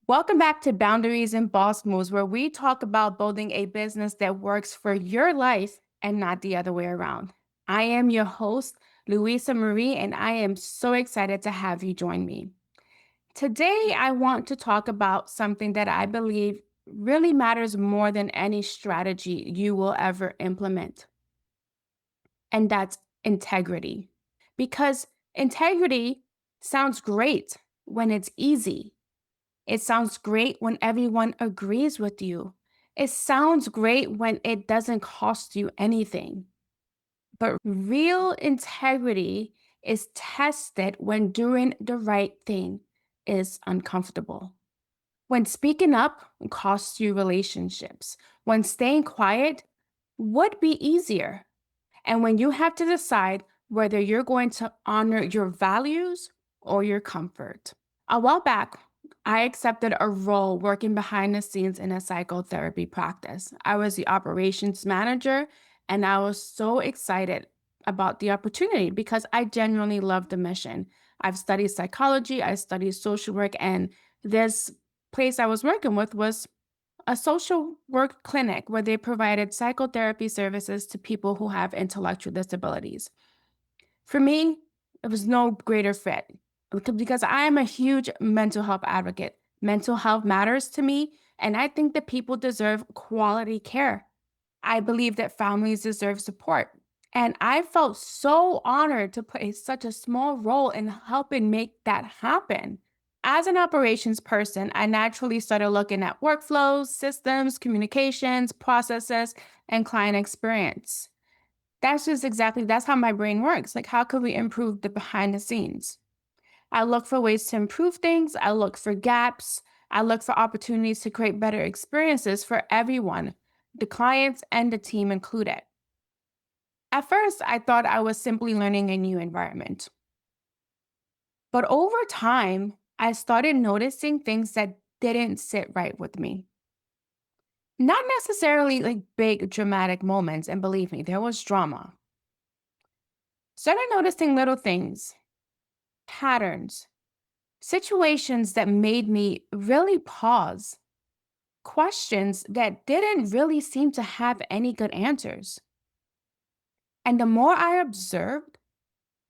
Welcome back to Boundaries and Boss Moves, where we talk about building a business that works for your life and not the other way around. I am your host, Louisa Marie, and I am so excited to have you join me. Today, I want to talk about something that I believe really matters more than any strategy you will ever implement, and that's integrity. Because integrity sounds great when it's easy. It sounds great when everyone agrees with you. It sounds great when it doesn't cost you anything. But real integrity is tested when doing the right thing is uncomfortable. When speaking up costs you relationships, when staying quiet would be easier, and when you have to decide whether you're going to honor your values or your comfort. A while back, I accepted a role working behind the scenes in a psychotherapy practice. I was the operations manager, and I was so excited about the opportunity because I genuinely love the mission. I've studied psychology, I studied social work, and this place I was working with was a social work clinic where they provided psychotherapy services to people who have intellectual disabilities. For me, it was no greater fit because I am a huge mental health advocate. Mental health matters to me, and I think that people deserve quality care. I believe that families deserve support. And I felt so honored to play such a small role in helping make that happen. As an operations person, I naturally started looking at workflows, systems, communications, processes, and client experience. That's how my brain works. Like, how could we improve the behind the scenes? I look for ways to improve things. I look for gaps. I look for opportunities to create better experiences for everyone, the clients and the team included. At first, I thought I was simply learning a new environment. But over time, I started noticing things that didn't sit right with me. Not necessarily like big dramatic moments, and believe me, there was drama. Started noticing little things, patterns, situations that made me really pause, questions that didn't really seem to have any good answers. And the more I observed,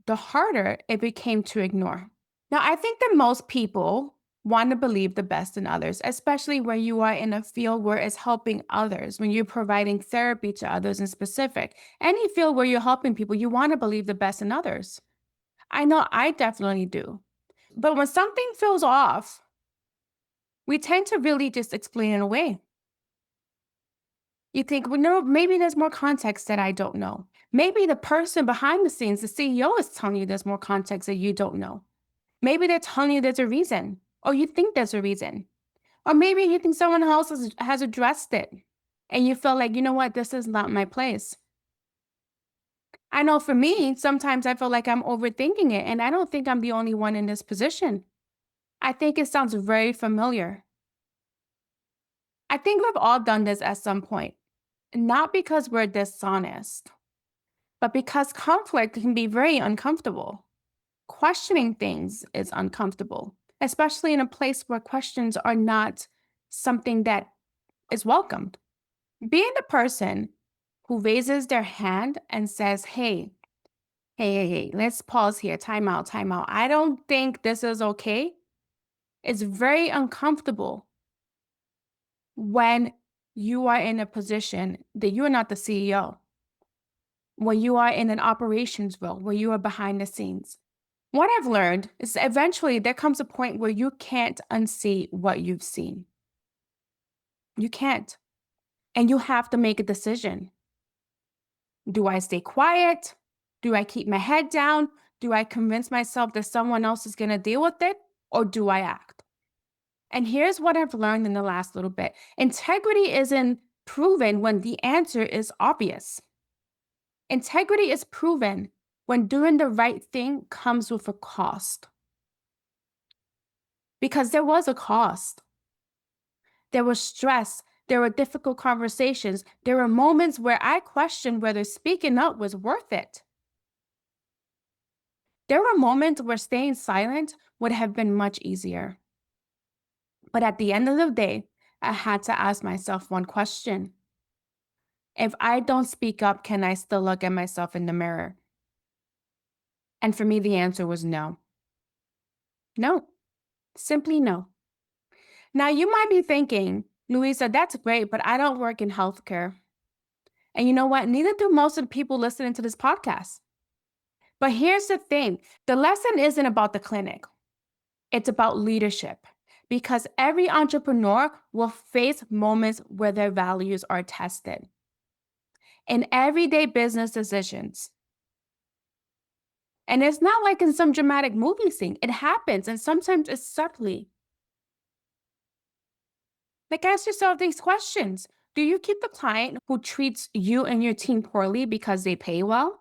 the harder it became to ignore. Now, I think that most people want to believe the best in others, especially when you are in a field where it's helping others, when you're providing therapy to others in specific. Any field where you're helping people, you want to believe the best in others. I know I definitely do. But when something feels off, we tend to really just explain it away. You think, well, no, maybe there's more context that I don't know. Maybe the person behind the scenes, the CEO, is telling you there's more context that you don't know. Maybe they're telling you there's a reason, or you think there's a reason. Or maybe you think someone else has addressed it and you feel like, you know what, this is not my place. I know for me, sometimes I feel like I'm overthinking it, and I don't think I'm the only one in this position. I think it sounds very familiar. I think we've all done this at some point, not because we're dishonest, but because conflict can be very uncomfortable. Questioning things is uncomfortable, especially in a place where questions are not something that is welcomed. Being the person who raises their hand and says, hey, let's pause here, time out, time out. I don't think this is okay. It's very uncomfortable when you are in a position that you're not the CEO, when you are in an operations role, where you are behind the scenes. What I've learned is eventually there comes a point where you can't unsee what you've seen. You can't. And you have to make a decision. Do I stay quiet? Do I keep my head down? Do I convince myself that someone else is going to deal with it? Or do I act? And here's what I've learned in the last little bit: integrity isn't proven when the answer is obvious. Integrity is proven when doing the right thing comes with a cost. Because there was a cost. There was stress. There were difficult conversations. There were moments where I questioned whether speaking up was worth it. There were moments where staying silent would have been much easier. But at the end of the day, I had to ask myself one question. If I don't speak up, can I still look at myself in the mirror? And for me, the answer was no. No, simply no. Now, you might be thinking, Louisa, that's great, but I don't work in healthcare. And you know what? Neither do most of the people listening to this podcast. But here's the thing, the lesson isn't about the clinic, it's about leadership. Because every entrepreneur will face moments where their values are tested in everyday business decisions. And it's not like in some dramatic movie scene, it happens, and sometimes it's subtly. Like, ask yourself these questions. Do you keep the client who treats you and your team poorly because they pay well?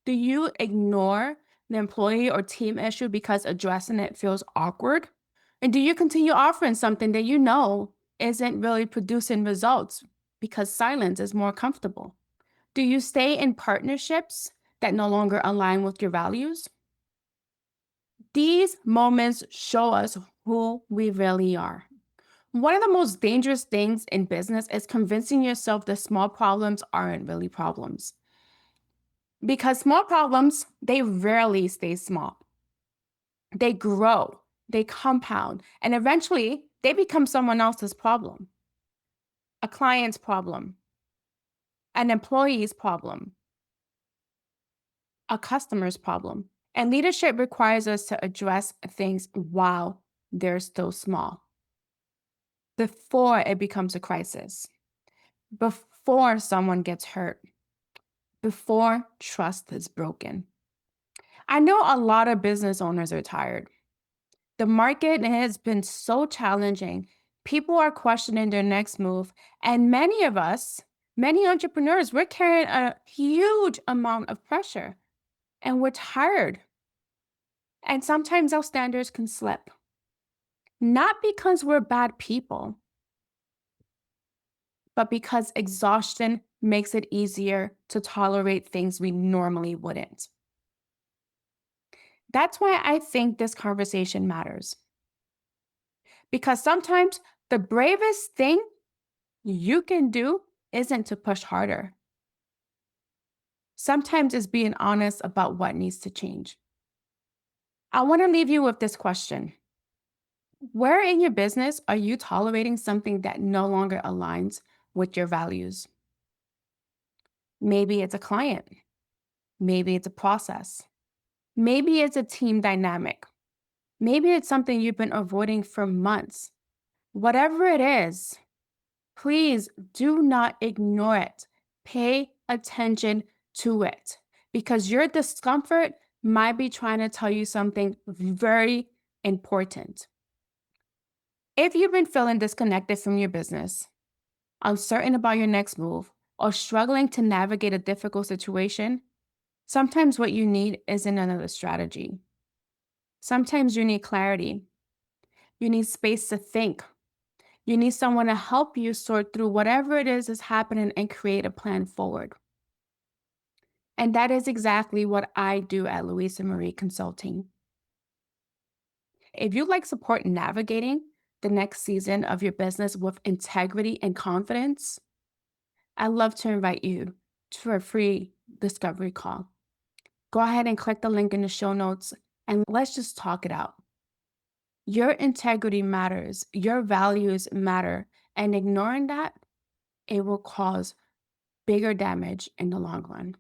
Do you ignore the employee or team issue because addressing it feels awkward? And do you continue offering something that you know isn't really producing results because silence is more comfortable? Do you stay in partnerships that no longer align with your values? These moments show us who we really are. One of the most dangerous things in business is convincing yourself that small problems aren't really problems. Because small problems, they rarely stay small. They grow, they compound, and eventually they become someone else's problem, a client's problem, an employee's problem, a customer's problem. And leadership requires us to address things while they're still small, before it becomes a crisis, before someone gets hurt, before trust is broken. I know a lot of business owners are tired. The market has been so challenging. People are questioning their next move. And many of us, many entrepreneurs, we're carrying a huge amount of pressure and we're tired. And sometimes our standards can slip, not because we're bad people, but because exhaustion makes it easier to tolerate things we normally wouldn't. That's why I think this conversation matters. Because sometimes the bravest thing you can do isn't to push harder. Sometimes it's being honest about what needs to change. I want to leave you with this question. Where in your business are you tolerating something that no longer aligns with your values? Maybe it's a client. Maybe it's a process. Maybe it's a team dynamic. Maybe it's something you've been avoiding for months. Whatever it is, please do not ignore it. Pay attention to it because your discomfort might be trying to tell you something very important. If you've been feeling disconnected from your business, uncertain about your next move, or struggling to navigate a difficult situation, sometimes what you need isn't another strategy. Sometimes you need clarity. You need space to think. You need someone to help you sort through whatever it is that's happening and create a plan forward. And that is exactly what I do at Louisa Marie Consulting. If you'd like support navigating the next season of your business with integrity and confidence, I'd love to invite you to a free discovery call. Go ahead and click the link in the show notes and let's just talk it out. Your integrity matters, your values matter, and ignoring that, it will cause bigger damage in the long run.